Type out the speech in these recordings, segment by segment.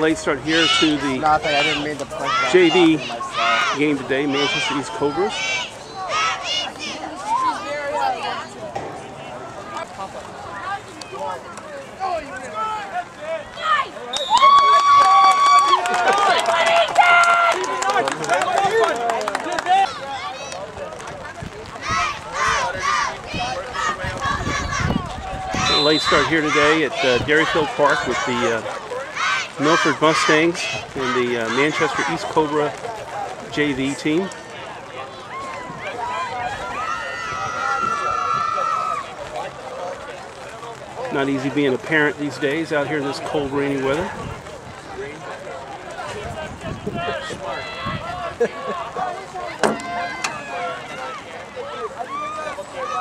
late start here to the Nothing, I didn't mean to push that JV myself. game today, Manchester East Cobras. Late start here today at Derryfield Park with the Milford Mustangs and the Manchester East Cobra JV team. Not easy being a parent these days out here in this cold, rainy weather.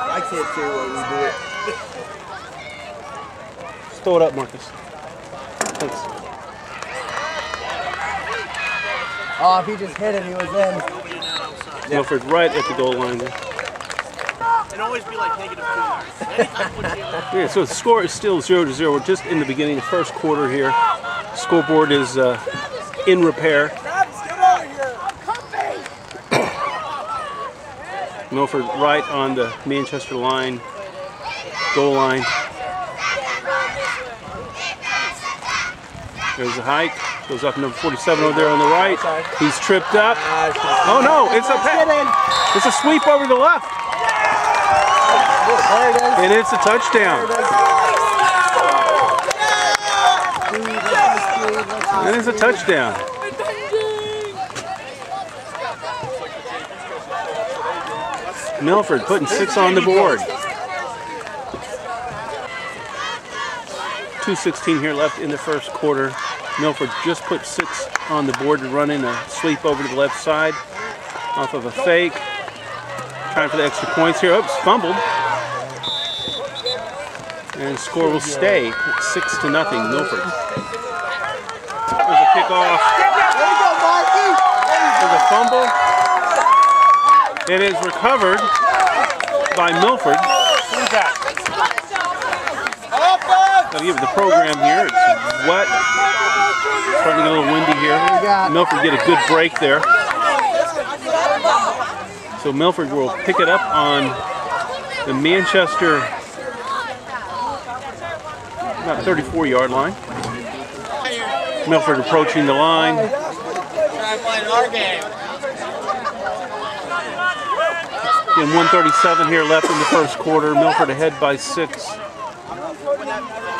I can't see what we do it. Throw it up, Marcus. Thanks. Oh, if he just hit it, he was in. Milford right at the goal line. And always be like -2. Yeah, so the score is still 0-0. We're just in the beginning of the first quarter here. Scoreboard is in repair. Milford right on the Manchester line, goal line. There's the hike. Goes up number 47 over there on the right. He's tripped up. Oh no, it's a sweep over the left. There it is. And it's a touchdown. And it's a touchdown. Milford putting 6 on the board. 2:16 here left in the first quarter. Milford just put 6 on the board to run in a sweep over to the left side off of a fake. Trying for the extra points here. Oops, fumbled. And the score will stay at 6-0 Milford. There's a kickoff. There's a fumble. It is recovered by Milford. I'll give it the program here. It's wet. Starting to get a little windy here. Milford get a good break there. So Milford will pick it up on the Manchester about 34-yard line. Milford approaching the line. And 1:37 here left in the first quarter. Milford ahead by 6.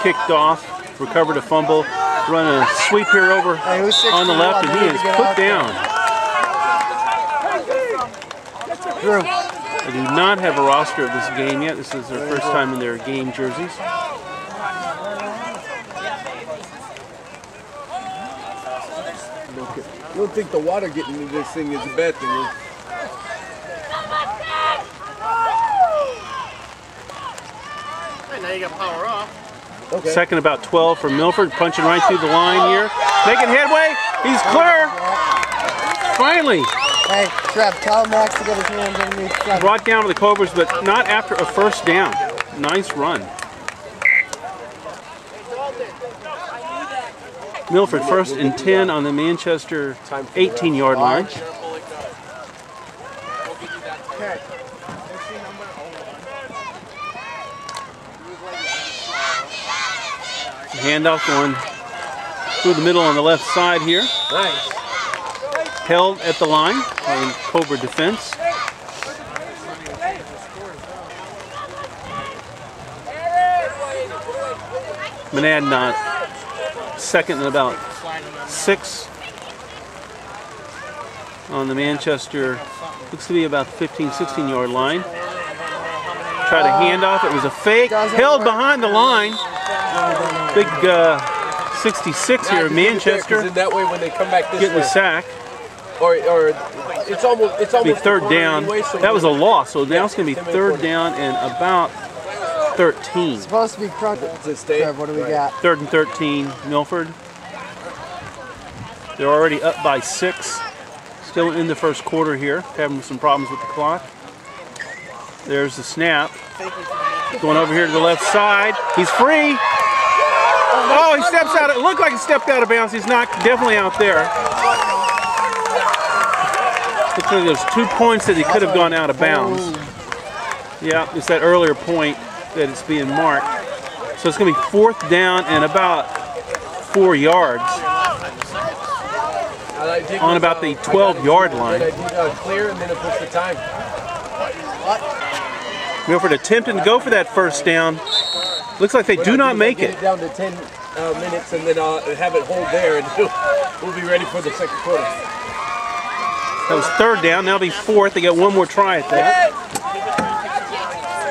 Kicked off, recovered a fumble, run a sweep here over on the left, and he is put down. They do not have a roster of this game yet. This is their first time in their game jerseys. I don't think the water getting into this thing is a bad thing. Now you got power off. Okay. Second about 12 for Milford, punching right through the line here. Making headway. He's clear. Finally. Hey, Trev, tell Max to get his hands underneath. Brought down to the Cobras, but not after a first down. Nice run. Milford first and 10 on the Manchester 18-yard line. Handoff going through the middle on the left side here. Nice. Held at the line by Cobra defense. Monadnock second and about 6 on the Manchester, looks to be about 15, 16-yard line. Try to hand off, it was a fake, held behind the line. Big 66 here in Manchester. That way when they come back this getting way. the sack. Or it's almost Be third down. anyway, so that was a loss, so now it's going to be third down and about 13. It's supposed to be crunch. Trev, what do we got? 3rd and 13, Milford. They're already up by 6. Still in the first quarter here, having some problems with the clock. There's the snap. Going over here to the left side. He's free. Oh, he steps out. It looked like he stepped out of bounds. He's not definitely out there. Looks like there's 2 points that he could have gone out of bounds. Yeah, it's that earlier point that it's being marked. So it's going to be 4th down and about 4 yards on about the 12-yard line. Clear and then it puts the time. Milford attempting to go for that 1st down. Looks like they do not make it. Down to 10 minutes and then have it hold there and we'll be ready for the 2nd quarter. That was 3rd down. Now it'll be 4th. They got one more try at that.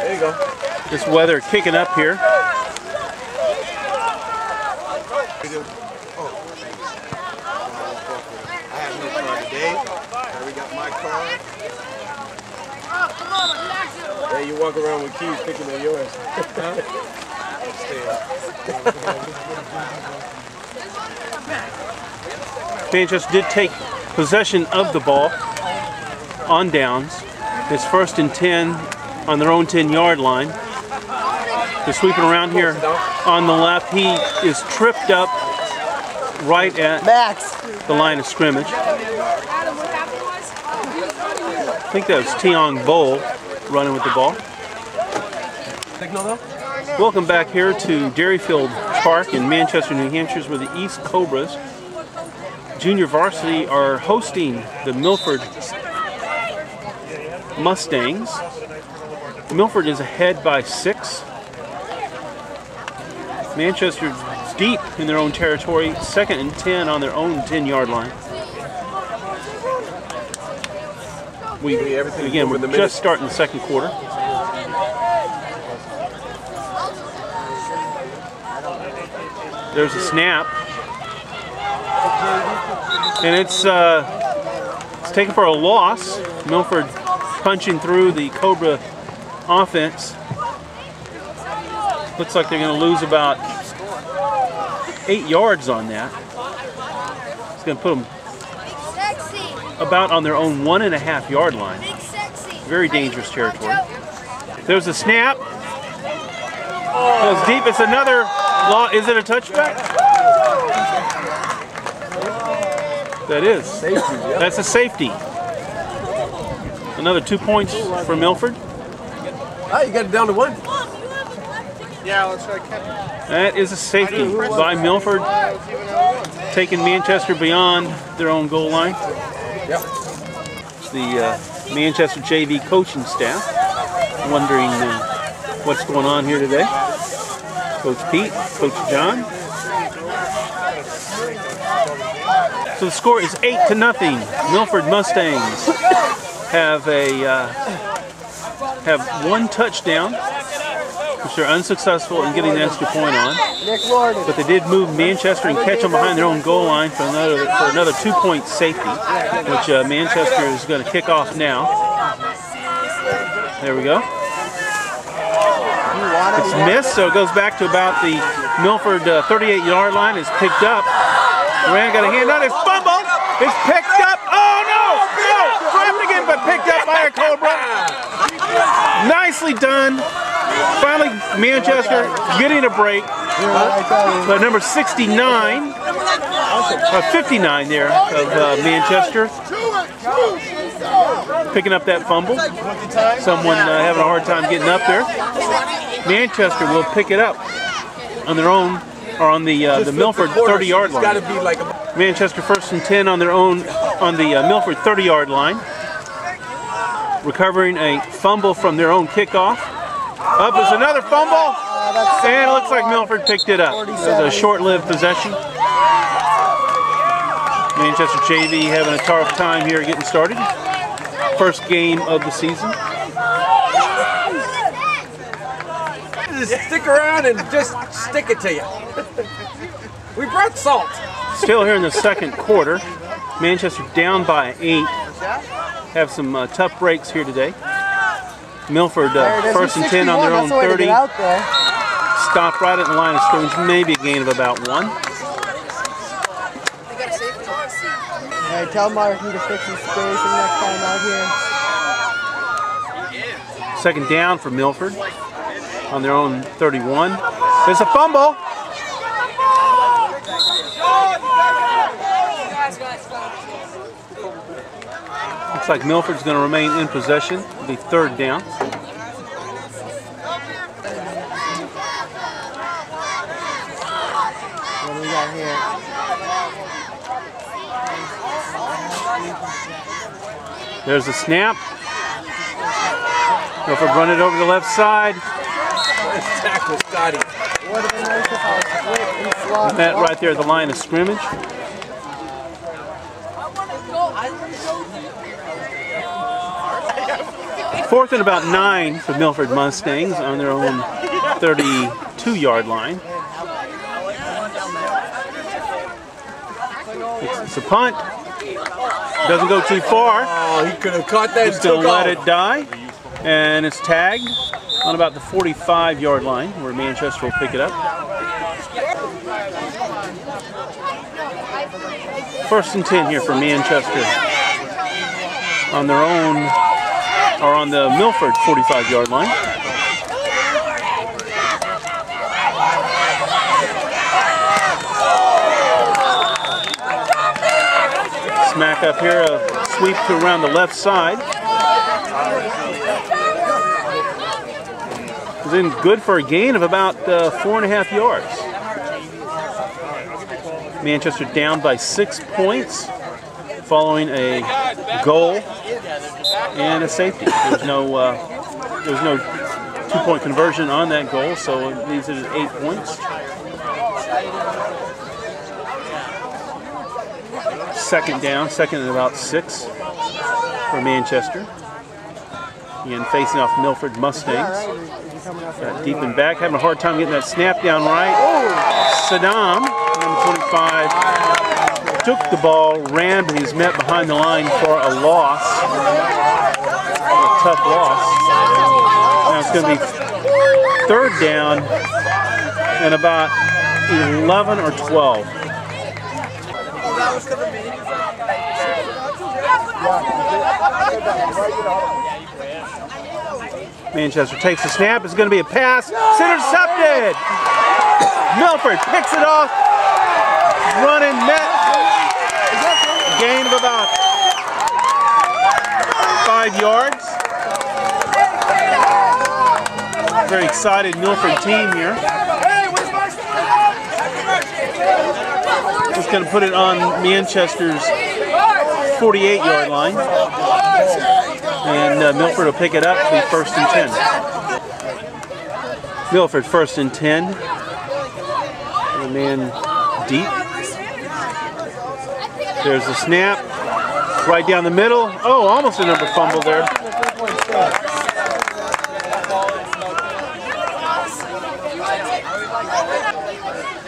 There you go. This weather kicking up here. I have no car today. We got my car. Yeah, you walk around with keys picking at yours. Manchester did take possession of the ball on downs. It's 1st and 10 on their own 10-yard line. They're sweeping around here on the left. He is tripped up right at the line of scrimmage. I think that was Tiong Bowl running with the ball. Welcome back here to Derryfield Park in Manchester, New Hampshire, where the East Cobras junior varsity are hosting the Milford Mustangs. Milford is ahead by 6. Manchester's deep in their own territory, 2nd and 10 on their own 10-yard line. We're just starting the 2nd quarter. There's a snap. And it's taken for a loss. Milford punching through the Cobra offense. Looks like they're going to lose about 8 yards on that. It's going to put them about on their own 1.5-yard line. Very dangerous territory. There's a snap. Goes deep. It's another law. Is it a touchback? That is. Safety, yep. That's a safety. Another 2 points for Milford. Oh, you got it down to 1. Yeah, let's try catching. That is a safety by Milford, taking Manchester beyond their own goal line. Yep. It's the Manchester JV coaching staff wondering what's going on here today. Coach Pete, Coach John. So the score is 8-0. Milford Mustangs have one touchdown, which they're unsuccessful in getting an extra point on. But they did move Manchester and catch them behind their own goal line for another 2-point safety, which Manchester is going to kick off now. There we go. It's missed, so it goes back to about the Milford 38-yard line. It's picked up. Moran got a hand on it. It's fumbled. It's picked up. Oh no! No! Dropped again, but picked up by a Cobra. Nicely done. Finally, Manchester getting a break. But number 69, 59 there of Manchester, picking up that fumble. Someone having a hard time getting up there. Manchester will pick it up on their own, or on the Milford 30-yard line. Manchester 1st and 10 on their own, on the Milford 30-yard line. Recovering a fumble from their own kickoff. Up is another fumble, and it looks like Milford picked it up. It was a short-lived possession. Manchester JV having a tough time here getting started. First game of the season. Just stick around and just stick it to you. We brought salt. Still here in the 2nd quarter. Manchester down by 8. Have some tough breaks here today. Milford 1st and 10 on their own 30. Stop right at the line of scrimmage. Maybe a gain of about 1. Hey, tell Martin to fix his spacing next time out here. 2nd down for Milford on their own 31. There's a fumble. Looks like Milford's going to remain in possession. It'll be third down. What do we got here? There's the snap. Milford run it over the left side. Nice tackle, Scotty. Would have been nice if I was split and slot. Met right there at the line of scrimmage. Fourth and about 9 for Milford Mustangs on their own 32-yard line. It's a punt. Doesn't go too far. Oh, he could have caught that. Just gonna let it die. And it's tagged on about the 45-yard line where Manchester will pick it up. First and 10 here for Manchester on their own, or on the Milford 45-yard line. Smack up here, a sweep to around the left side. Is in good for a gain of about 4.5 yards. Manchester down by 6 points following a goal and a safety. There was no two-point conversion on that goal, so it leaves it at 8 points. Second down, second and about 6 for Manchester. Again, facing off Milford Mustangs. Got deep and back, having a hard time getting that snap down right. Saddam, number 25, took the ball, ran, but he's met behind the line for a loss. A tough loss. Now it's going to be third down and about 11 or 12. Manchester takes the snap. It's going to be a pass. It's intercepted. Milford picks it off. Running net. Gain of about 5 yards. Very excited Milford team here. Just going to put it on Manchester's 48-yard line. And Milford will pick it up, be first and 10. Milford first and 10. The man deep. There's the snap. Right down the middle. Oh, almost a number fumble there.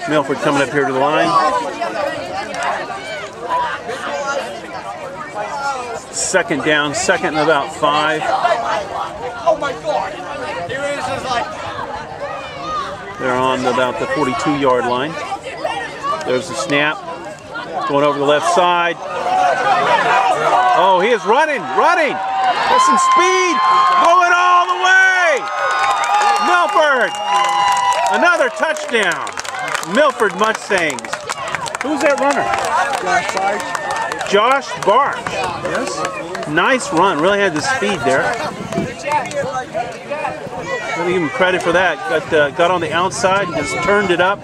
Milford coming up here to the line. Second down, second and about 5. Oh my God! They're on about the 42-yard line. There's the snap. Going over the left side. Oh, he is running. Got some speed. Going all the way. Milford. Another touchdown. Milford Mustangs. Who's that runner? Josh Barch. Yes. Nice run. Really had the speed there. Let me give him credit for that. Got on the outside, just turned it up,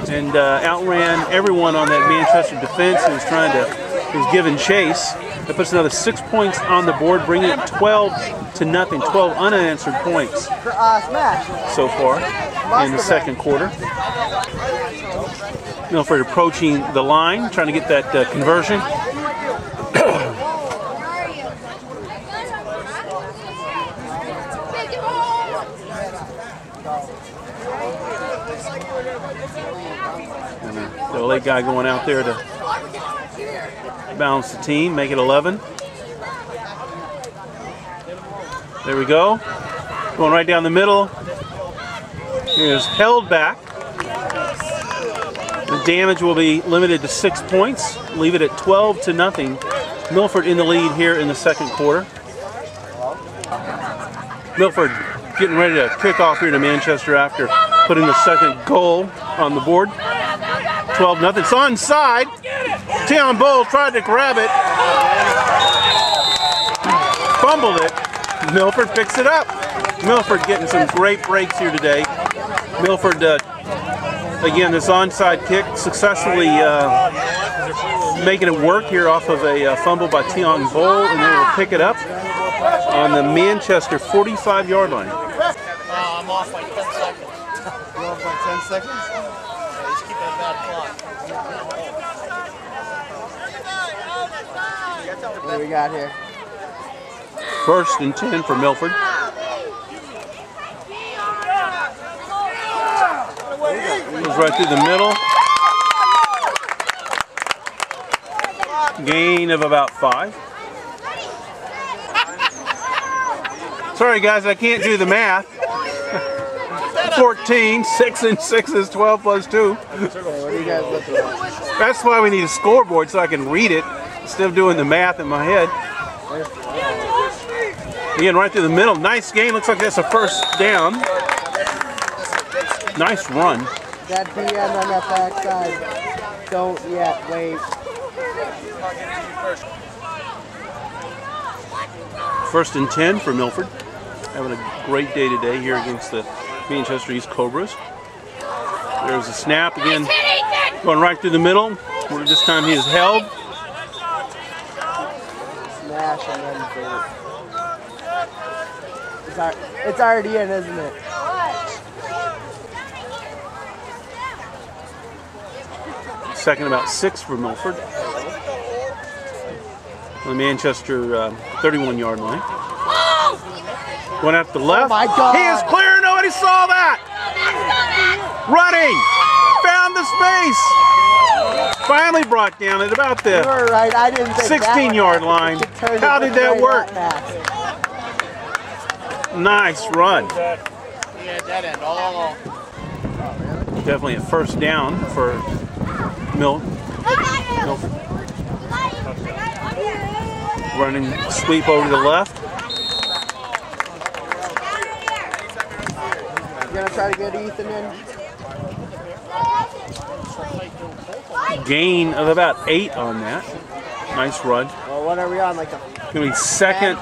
and outran everyone on that Manchester defense who was was giving chase. That puts another 6 points on the board, bringing it 12-0. 12 unanswered points so far in the second quarter. Milford approaching the line, trying to get that conversion. The late guy going out there to balance the team, make it 11. There we go. Going right down the middle. Here's held back. The damage will be limited to 6 points. Leave it at 12-0. Milford in the lead here in the second quarter. Milford getting ready to kick off here to Manchester after putting the second goal on the board. 12-0. It's onside. Tion Bull tried to grab it. Fumbled it. Milford picks it up. Milford getting some great breaks here today. Milford, again, this onside kick successfully making it work here off of a fumble by Tion Bull, and they will pick it up on the Manchester 45-yard line. I'm off by 10 seconds. You're off by 10 seconds? Yeah, he's keeping a bad clock. What do we got here? 1st and 10 for Milford. Goes right through the middle. Gain of about 5. Sorry guys, I can't do the math. 14, 6 and 6 is 12 plus 2. What are you guys looking at? That's why we need a scoreboard so I can read it instead of doing the math in my head. Again, right through the middle. Nice gain. Looks like that's a 1st down. Nice run. That DM on that backside. Don't yet. Wait. 1st and 10 for Milford. Having a great day today here against the Manchester East Cobras. There's a snap again. Going right through the middle. Where this time he is held. Smash and then boot. It's already in, isn't it? Second about 6 for Milford. On the Manchester 31-yard line. Going out to the left. Oh my God. He is clear. Nobody saw that. Running. Found the space. Finally brought down at about the You were right. I didn't think 16-yard line. How did that work? Nice run. Yeah, dead end all along. Definitely a 1st down for Milford. Running sweep over to the left. You're going to try to get Ethan in? Gain of about 8 on that. Nice run. Well, what are we on? Like a Going to be 2nd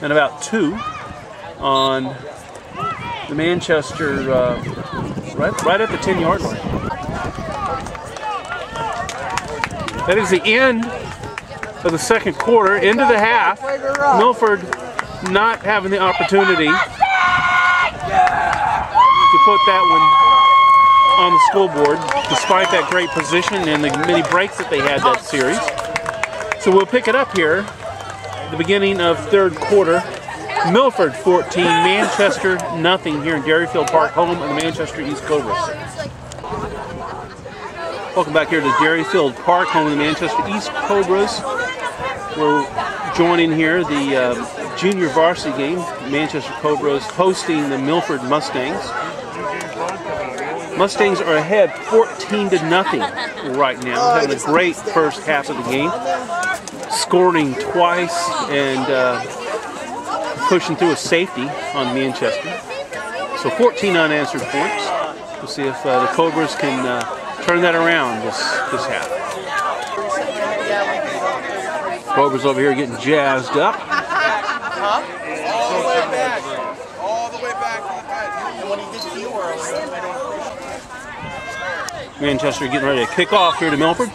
and about 2 on the Manchester, right at the 10-yard line. That is the end of the 2nd quarter, into the half. Milford not having the opportunity to put that one on the scoreboard, despite that great position and the many breaks that they had that series. So we'll pick it up here at the beginning of 3rd quarter. Milford 14, Manchester nothing here in Derryfield Park, home of the Manchester East Cobras. Welcome back here to Derryfield Park, home of the Manchester East Cobras. We're joining here the junior varsity game. Manchester Cobras hosting the Milford Mustangs. Mustangs are ahead 14-0 right now, having a great first half of the game, scoring twice and pushing through a safety on Manchester. So 14 unanswered points. We'll see if the Cobras can turn that around this half. Cobras over here getting jazzed up. Huh? All the way back. All the way back. And when he did you Manchester getting ready to kick off here to Milford.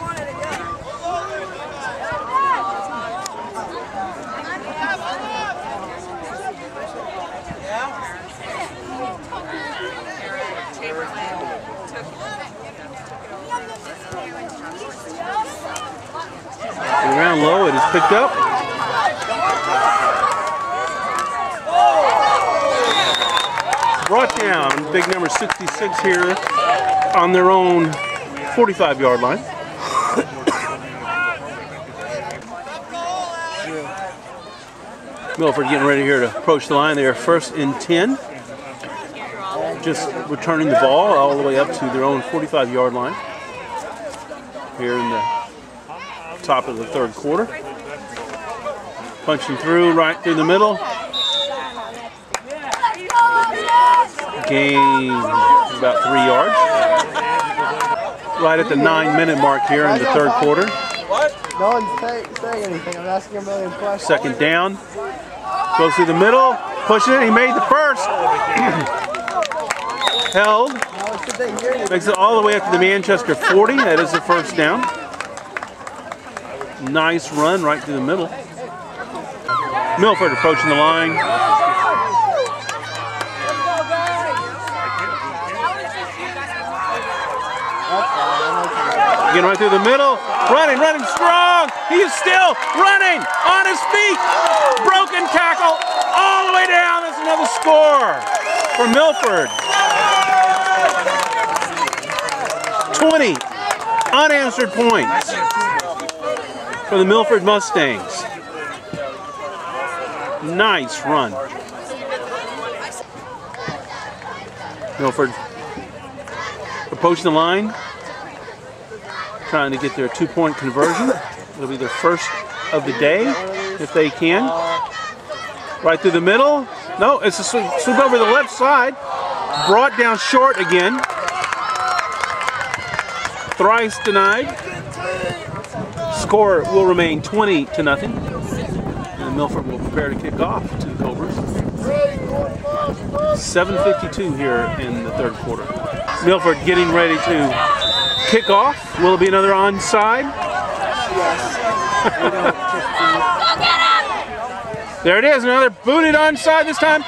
Around low, it is picked up. Brought down, big number 66 here on their own 45-yard line. Milford getting ready here to approach the line. They are 1st and 10. Just returning the ball all the way up to their own 45-yard line here in the top of the 3rd quarter. Punching through right through the middle. Gain about 3 yards. right at the 9-minute mark here in the third quarter. No one's saying anything. I'm asking a million questions. Second down. Goes through the middle. Pushes it. He made the first. Held. Makes it all the way up to the Manchester 40. That is the first down. Nice run right through the middle. Milford approaching the line. Getting right through the middle. Running strong. He is still running on his feet. Broken tackle all the way down. That's another score for Milford. 20 unanswered points for the Milford Mustangs. Nice run. Milford approaching the line, trying to get their 2-point conversion. It'll be their first of the day if they can. Right through the middle. No, it's a swoop over the left side. Brought down short again. Thrice denied. Score will remain 20-0. And Milford will prepare to kick off to the Cobras. 7:52 here in the third quarter. Milford getting ready to kick off. Will it be another onside? There it is, another booted onside this time.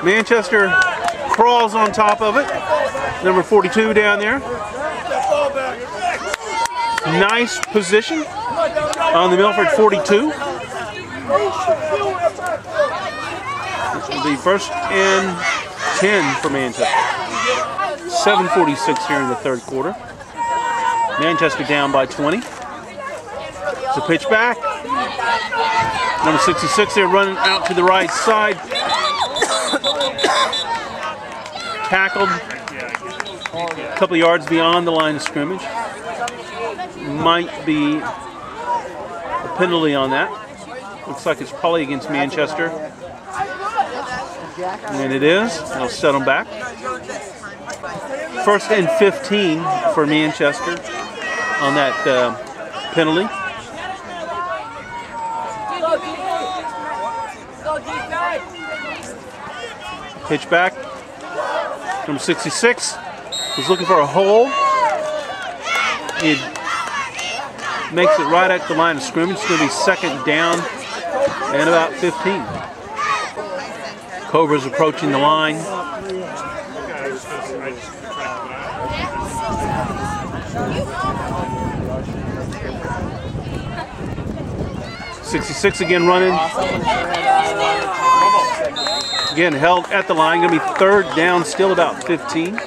Manchester crawls on top of it. Number 42 down there. Nice position on the Milford 42. This will be 1st and 10 for Manchester. 7:46 here in the third quarter. Manchester down by 20. It's a pitch back. Number 66 there running out to the right side. Tackled a couple yards beyond the line of scrimmage. Might be a penalty on that. Looks like it's probably against Manchester. And it is. They'll set them back. 1st and 15 for Manchester on that penalty. Pitch back. Number 66 was looking for a hole. He makes it right at the line of scrimmage. It's going to be 2nd down and about 15. Cobras approaching the line. .66 again running. Again held at the line. Going to be 3rd down, still about 15.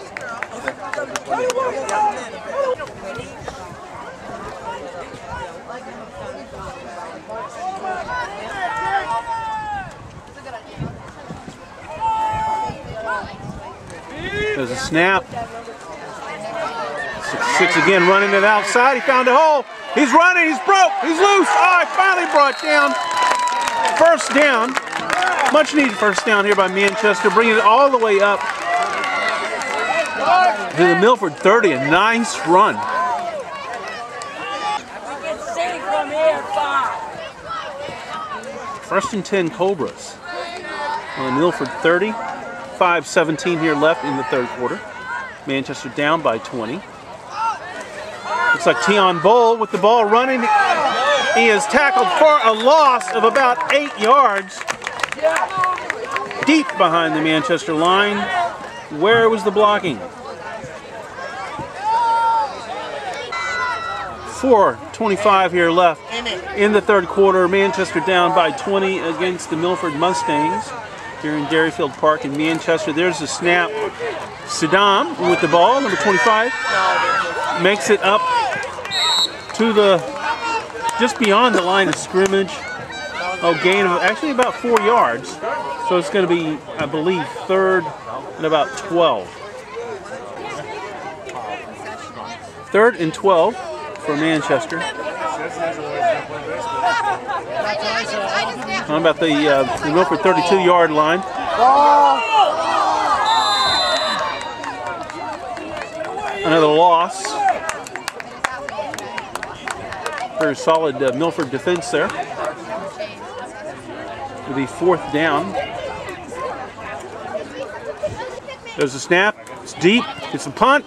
There's a snap. 66 again running it outside. He found a hole. He's running. He's broke. He's loose. Oh, he finally brought down. 1st down. Much needed 1st down here by Manchester. Bringing it all the way up to the Milford 30. A nice run. First and 10 Cobras on the Milford 30. 5:17 here left in the third quarter. Manchester down by 20. Looks like Tion Bowl with the ball running. He is tackled for a loss of about 8 yards. Deep behind the Manchester line. Where was the blocking? 4:25 here left in the third quarter. Manchester down by 20 against the Milford Mustangs here in Derryfield Park in Manchester. There's the snap. Saddam with the ball, number 25, makes it up to the, just beyond the line of scrimmage. Oh, gain of actually about 4 yards. So it's going to be, I believe, 3rd and about 12. 3rd and 12 for Manchester. How about the Milford 32-yard line? Another loss. Very solid Milford defense there. It'll be 4th down. There's a snap. It's deep. It's a punt.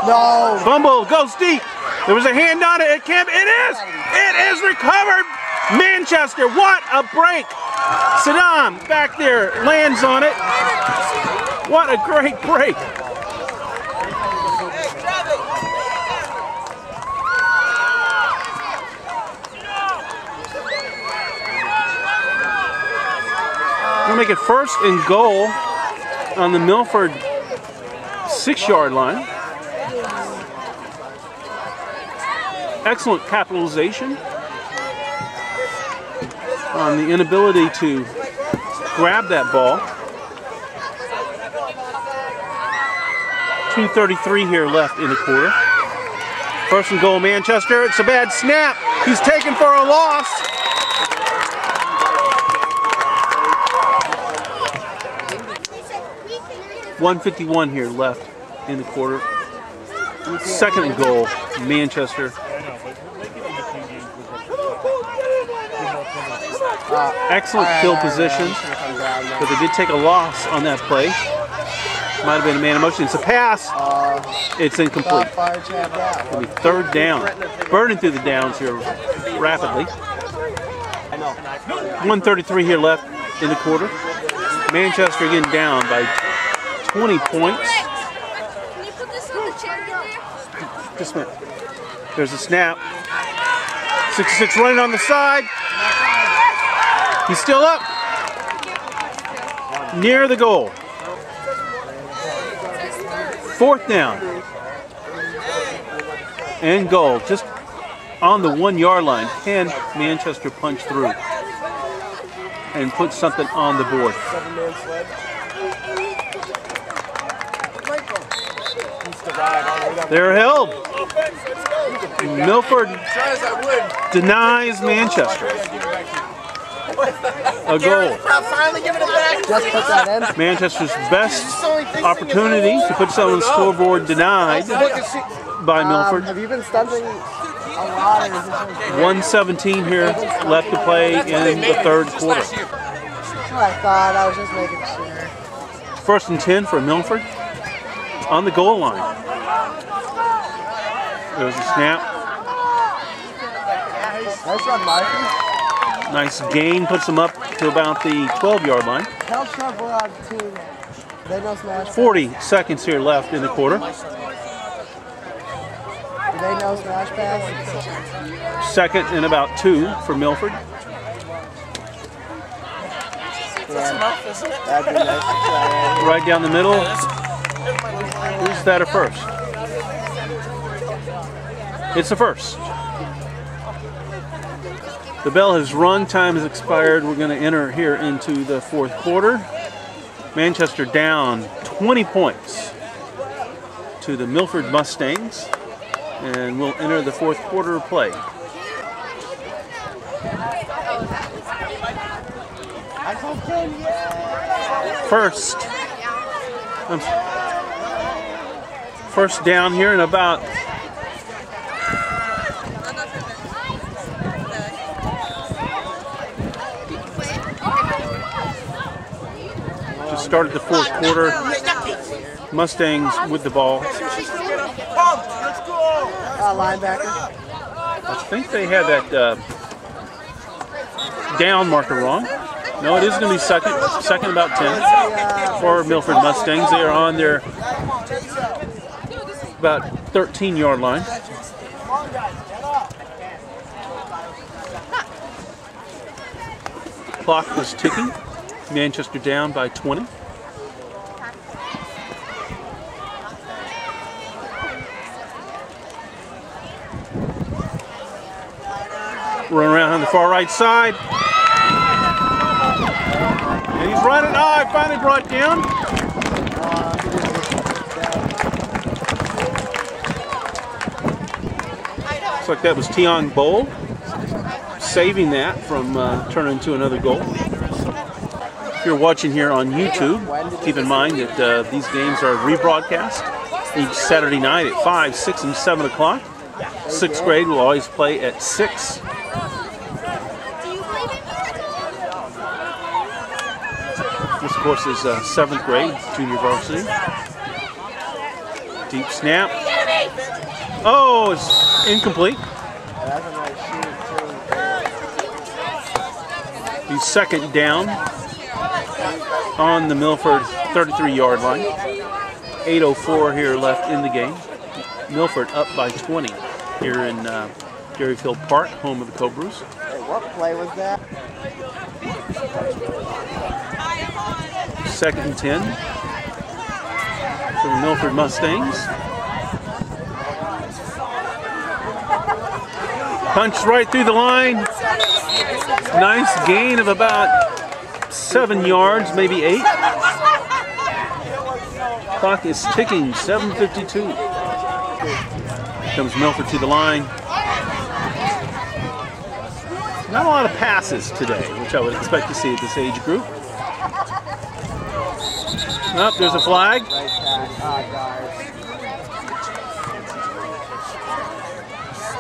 No. Fumble goes deep. There was a hand on it. It can't. It is. It is recovered. Manchester. What a break. Saddam back there lands on it. What a great break. We'll make it 1st and goal on the Milford 6-yard line. Excellent capitalization on the inability to grab that ball. 2:33 here left in the quarter. 1st and goal, Manchester. It's a bad snap. He's taken for a loss. .151 here left in the quarter. 2nd and goal, Manchester. Excellent field position, but they did take a loss on that play. Might have been a man in motion. It's a pass. It's incomplete. It'll be 3rd down. Burning through the downs here rapidly. 1:33 here left in the quarter. Manchester again down by 20 points. Can you put this on the chair in there? Just a minute. There's a snap. 66 running on the side. He's still up. Near the goal. 4th down. And goal. Just on the 1-yard line. Can Manchester punch through and put something on the board? They're held. Milford denies Manchester a goal. Just put that in. Manchester's best opportunity to put something on the scoreboard denied by Milford. Have you been stunting a lot? Or is this just 1:17 here left to play in the 3rd quarter. what I thought? I was just making sure. 1st and 10 for Milford on the goal line. There's a snap. Nice run, Marky. Nice gain, puts them up to about the 12-yard line. Tell Trump we're on 2. They know smash. 40 seconds here left in the quarter. Do they know smash pass? 2nd and about 2 for Milford. That'd be nice to try. Right down the middle. Who's that a 1st? It's a 1st. The bell has rung, time has expired. We're going to enter here into the 4th quarter. Manchester down 20 points to the Milford Mustangs, and we'll enter the 4th quarter of play. First down here in about just started the 4th quarter. Mustangs with the ball. Linebacker. I think they had that down marker wrong. No, it is going to be second about 10 for Milford Mustangs. They are on their about 13-yard line. Clock was ticking. Manchester down by 20. Run around on the far right side. And he's running. Oh, finally brought down. Looks like that was Tiong Bowl saving that from turning into another goal. If you're watching here on YouTube, keep in mind that these games are rebroadcast each Saturday night at 5, 6, and 7 o'clock. 6th grade will always play at 6. This, of course, is 7th grade, junior varsity. Deep snap. Oh, it's incomplete. He's 2nd down on the Milford 33-yard line. 8:04 here left in the game. Milford up by 20 here in Derryfield Park, home of the Cobras. Hey, what play was that? 2nd and 10 for the Milford Mustangs. Punch right through the line. Nice gain of about 7 yards, maybe 8. Clock is ticking, 7:52. Comes Milford to the line. Not a lot of passes today, which I would expect to see at this age group. Oh, there's a flag.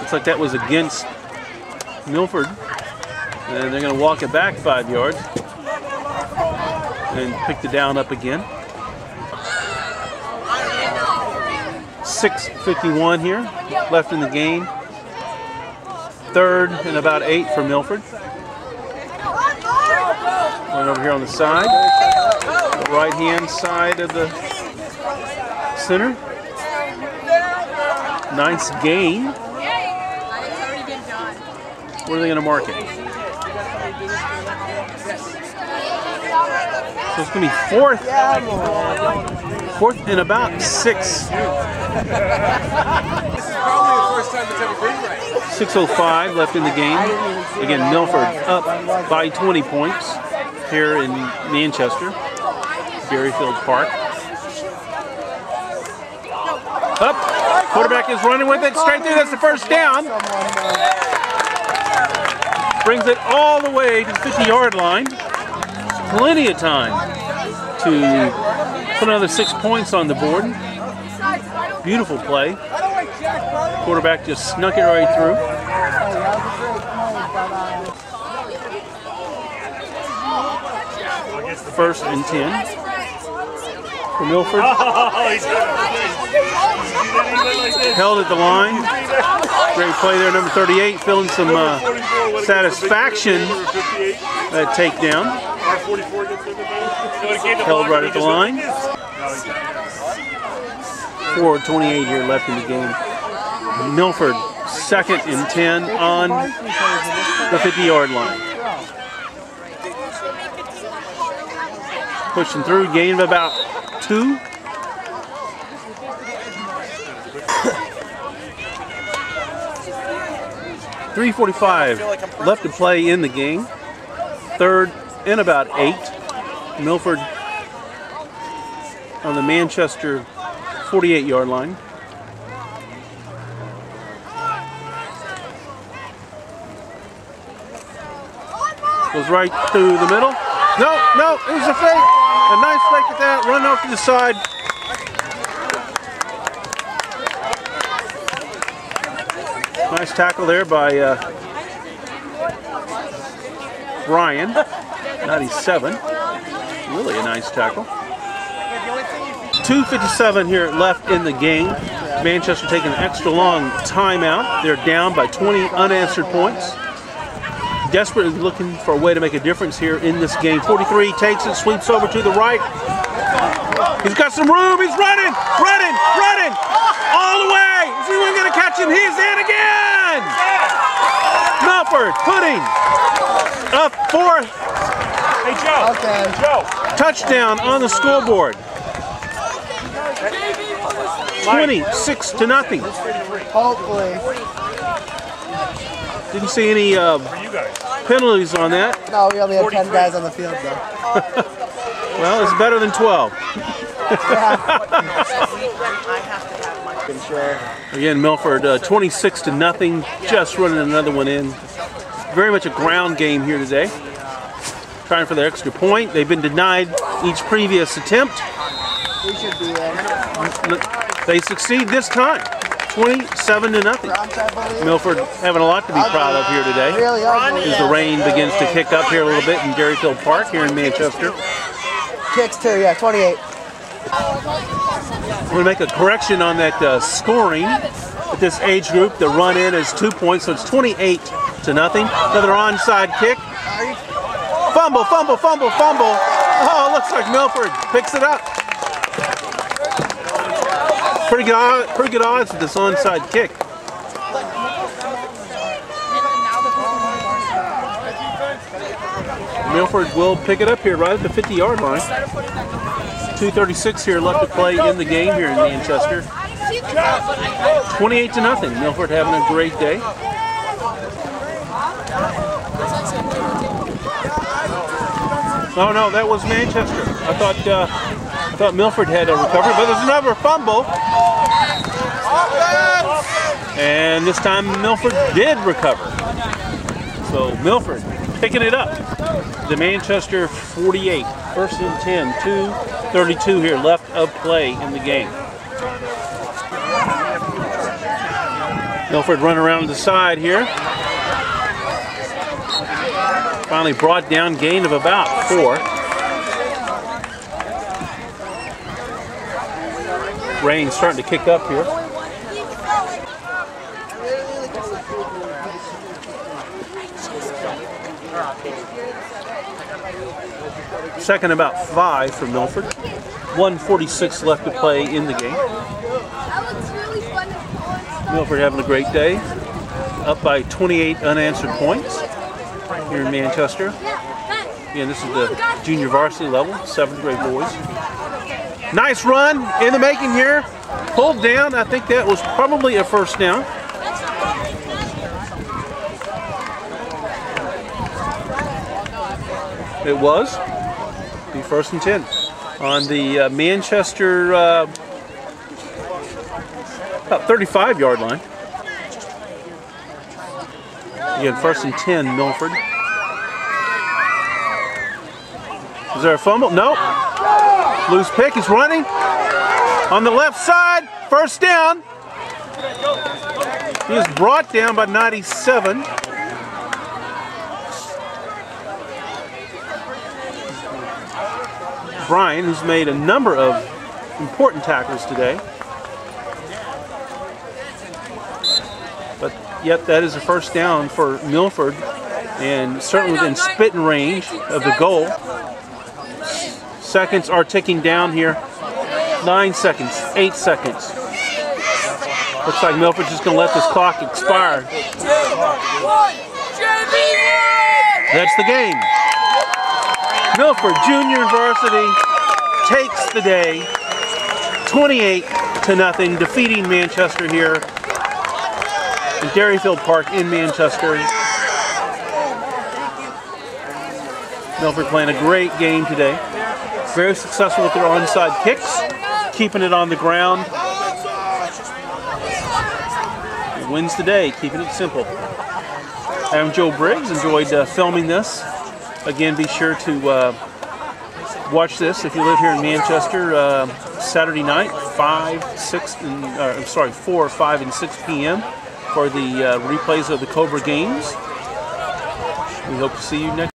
Looks like that was against Milford. And they're going to walk it back 5 yards. And pick the down up again. 6:51 here, left in the game. 3rd and about 8 for Milford. One over here on the side. The right-hand side of the center. Nice gain. Where are they going to mark it? So it's going to be 4th. 4th and about 6. 6:05 left in the game. Again, Milford up by 20 points here in Manchester, Derryfield Park. Up. Quarterback is running with it straight through. That's the 1st down. Brings it all the way to the 50-yard line. Plenty of time to put another 6 points on the board. Beautiful play. Quarterback just snuck it right through. First and 10 for Milford. Held at the line. Great play there, number 38, feeling some satisfaction at takedown. Held right at the line. 4:28 here left in the game. Milford 2nd and 10 on the 50-yard line. Pushing through, gain of about 2. .345 left to play in the game. 3rd and about 8. Milford on the Manchester 48-yard line. Goes right through the middle. No, it was a fake. A nice fake at that. Run off to the side. Nice tackle there by Brian. 97. Really a nice tackle. 2:57 here left in the game. Manchester taking an extra long timeout. They're down by 20 unanswered points. Desperately looking for a way to make a difference here in this game. 43 takes it, sweeps over to the right. He's got some room. He's running. All the way. Is he going to catch him? He's in again. Milford putting up 4th. Hey, Joe. Okay. Joe. Touchdown on the scoreboard. 26-0. Hopefully. Didn't see any penalties on that. No, we only had 10 guys on the field though. Well, it's better than 12. Again, Milford 26-0. Just running another one in. Very much a ground game here today. Trying for the extra point. They've been denied each previous attempt. We should be in. They succeed this time, 27-0. Milford having a lot to be proud of here today Really ugly. as the rain begins to kick up here a little bit in Derryfield Park here in Manchester. Kicks too, yeah, 28. We're going to make a correction on that scoring. At this age group, the run in is 2 points, so it's 28-0. Another onside kick. Fumble, fumble, fumble, fumble. Oh, looks like Milford picks it up. Pretty good odds with this onside kick. Milford will pick it up here right at the 50-yard line. 2:36 here left to play in the game here in Manchester. 28-0. Milford having a great day. Oh no, that was Manchester. I thought Milford had a recovery, but there's another fumble. And this time Milford did recover. So Milford picking it up. The Manchester 48, 1st and 10, 2:32 here left of play in the game. Milford run around the side here. Finally brought down, gain of about 4. Rain starting to kick up here. Second about 5 for Milford. 1:46 left to play in the game. Milford having a great day. Up by 28 unanswered points here in Manchester. Again, this is the junior varsity level, 7th grade boys. Nice run in the making here. Pulled down. I think that was probably a first down. It was. Be 1st and 10 on the Manchester about 35-yard line. Again, 1st and 10, Milford. Is there a fumble? No. Loose pick is running on the left side. 1st down. He is brought down by 97. Brian, who's made a number of important tackles today. But yet that is a 1st down for Milford, and certainly within spitting range of the goal. Seconds are ticking down here. 9 seconds, 8 seconds. Looks like Milford's just going to let this clock expire. That's the game. Milford Junior Varsity takes the day, 28-0, defeating Manchester here in Derryfield Park in Manchester. Milford playing a great game today. Very successful with their onside kicks, keeping it on the ground. He wins the day, keeping it simple. I'm Joe Briggs, enjoyed filming this. Again, be sure to watch this if you live here in Manchester Saturday night, 4, 5, and 6 p.m. for the replays of the Cobra games. We hope to see you next.